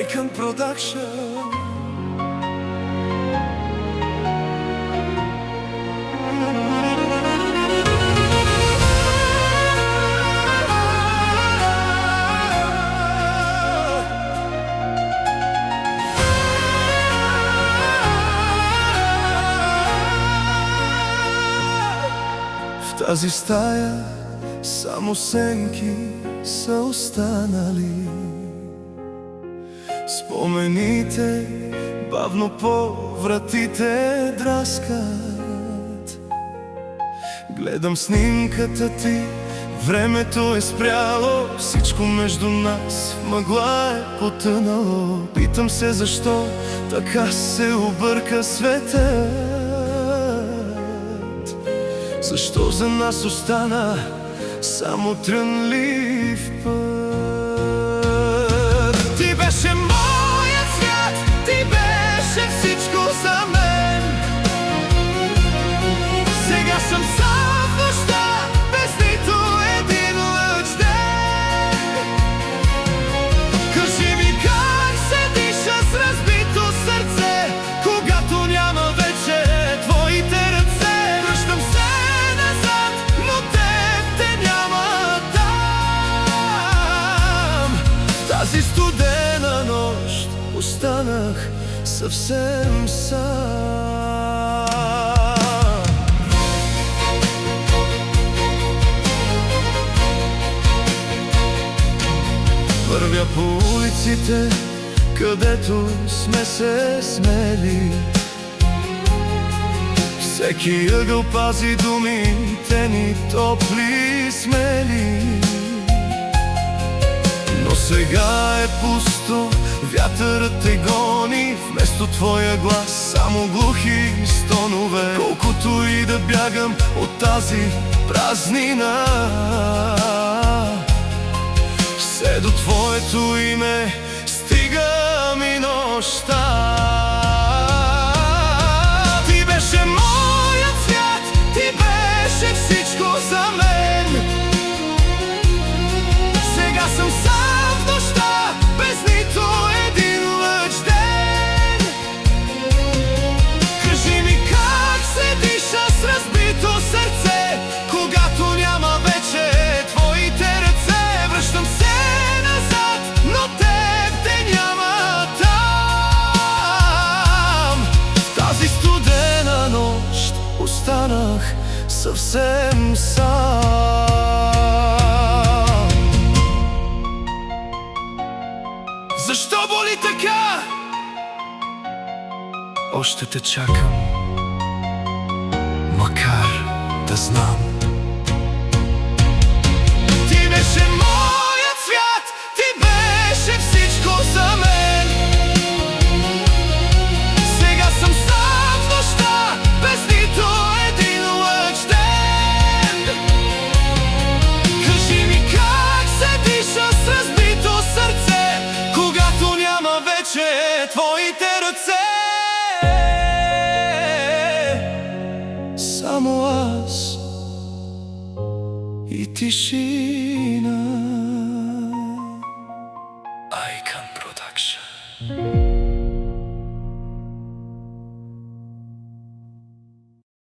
Icon Production. В тази стая само сенки са останали. Спомените бавно по вратите драскат. Гледам снимката ти, времето е спряло, всичко между нас в мъгла е потънало. Питам се защо така се обърка светът. Защо за нас остана само трънлив път? Ти беше моят свят, ти беше всичко за мен. Сега съм сам в нощта, без нито един лъч ден. Кажи ми как се диша с разбито сърце, когато няма вече твоите ръце. Връщам се назад, но теб те няма там. В тази студена нощ останах съвсем сам. Вървя по улиците, където сме се смели. Всеки ъгъл пази думите ни топли, смели. Но сега е пусто, вятърът те гони. Вместо твоя глас само глухи стонове. Колкото и да бягам от тази празнина, все до твоето име стига ми нощта. Ти беше моят свят, ти беше всичко за мен. Сега съм сам в нощта, без нито един лъч ден. Кажи ми как се диша с разбито сърце, когато няма вече твоите ръце. Връщам се назад, но теб те няма там. В тази студена нощ останах съвсем сам. Защо боли така? Още те чакам, макар да знам. Ти беше моят свят, ти беше всичко за мен. Сега съм сам в нощта, без нито един лъч ден. Кажи ми как се диша с разбито сърце, когато няма вече твоите ръце. Само аз и тишина.